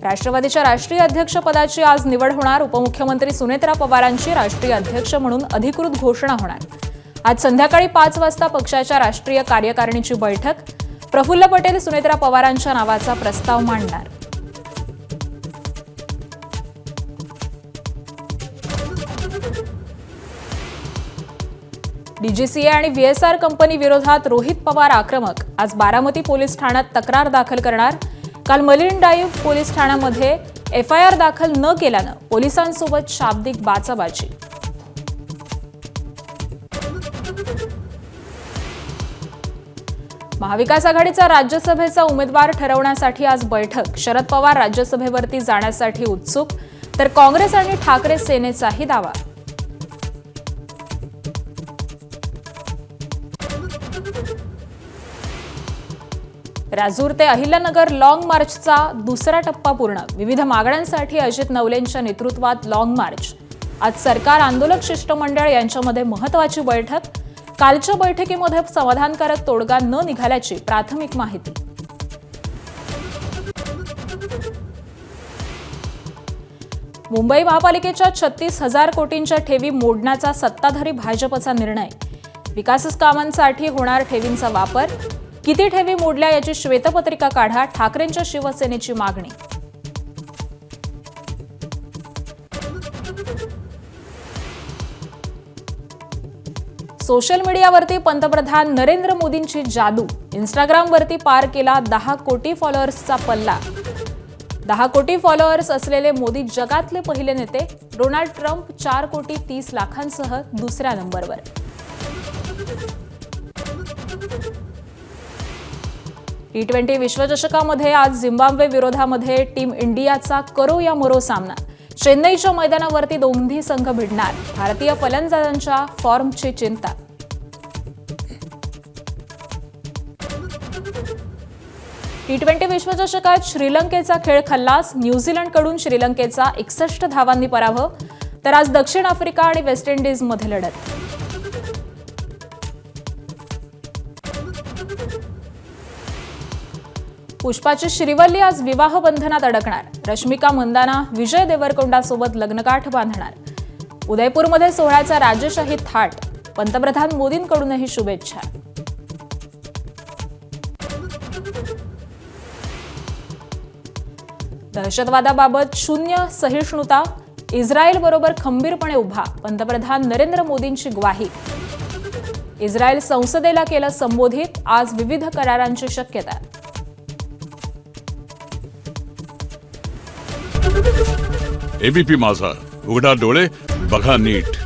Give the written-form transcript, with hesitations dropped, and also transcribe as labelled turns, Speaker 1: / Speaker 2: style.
Speaker 1: राष्ट्रवादीच्या राष्ट्रीय अध्यक्षपदाची आज निवड होणार। उपमुख्यमंत्री सुनेत्रा पवारांची राष्ट्रीय अध्यक्ष म्हणून अधिकृत घोषणा होणार। आज संध्याकाळी 5 वाजता पक्षाच्या राष्ट्रीय कार्यकारिणीची बैठक। प्रफुल्ल पटेल सुनेत्रा पवारांच्या नावाचा प्रस्ताव मांडणार। डीजीसीए आणि व्हीएसआर कंपनी विरोधात रोहित पवार आक्रमक। आज बारामती पोलीस ठाण्यात तक्रार दाखल करणार। काल मरीन ड्राईव्ह पोलीस ठाण्यामध्ये एफआयआर दाखल न केल्यानं पोलिसांसोबत शाब्दिक बाचाबाची। महाविकास आघाडीचा राज्यसभेचा उमेदवार ठरवण्यासाठी आज बैठक। शरद पवार राज्यसभेवरती जाण्यासाठी उत्सुक, तर काँग्रेस आणि ठाकरे सेनेचाही दावा। राजूर ते अहिल्यानगर लॉंग मार्चचा दुसरा टप्पा पूर्ण। विविध मागण्यांसाठी अजित नवलेंच्या नेतृत्वात लॉंग मार्च। आज सरकार आंदोलक शिष्टमंडळ यांच्यामध्ये महत्त्वाची बैठक। कालच्या बैठकीमध्ये समाधानकारक तोडगा न निघाल्याची प्राथमिक माहिती। मुंबई महापालिकेच्या 36,000 कोटींच्या ठेवी मोडण्याचा सत्ताधारी भाजपचा निर्णय। विकास कामांसाठी होणार ठेवींचा वापर। किती ठेवी मोडल्या याची श्वेतपत्रिका काढा, ठाकरेंच्या शिवसेनेची मागणी। सोशल मीडियावरती पंतप्रधान नरेंद्र मोदींची जादू। इंस्टाग्रामवरती पार केला 10 कोटी फॉलोअर्सचा पल्ला। 10 कोटी फॉलोअर्स असलेले मोदी जगातले पहिले नेते। डोनाल्ड ट्रम्प 4 कोटी 30 लाखांसह दुसऱ्या नंबरवर। T20 विश्वचषकामध्ये आज झिम्बाब्वे विरोधामध्ये टीम इंडियाचा करो या मरो सामना। चेन्नईच्या मैदानावरती दोन्ही संघ भिडणार। भारतीय फलंदाजांच्या फॉर्मची चिंता। T20 विश्वचषकात श्रीलंकेचा खेळ खल्लास। न्यूझीलंडकडून श्रीलंकेचा 61 धावांनी पराभव, तर आज दक्षिण आफ्रिका आणि वेस्ट इंडिजमध्ये लढत। पुष्पाची श्रीवल्ली आज विवाह बंधनात अडकणार। रश्मिका मंदाना विजय देवरकोंडासोबत लग्नगाठ बांधणार। उदयपूरमध्ये सोहळ्याचा राजेशाही थाट। पंतप्रधान मोदींकडूनही शुभेच्छा। दहशतवादाबाबत शून्य सहिष्णुता। इस्रायलबरोबर खंबीरपणे उभा। पंतप्रधान नरेंद्र मोदींची ग्वाही। इस्रायल संसदेला केलं संबोधित। आज विविध करारांची शक्यता।
Speaker 2: एबीपी माझा, उघडा डोळे बघा नीट।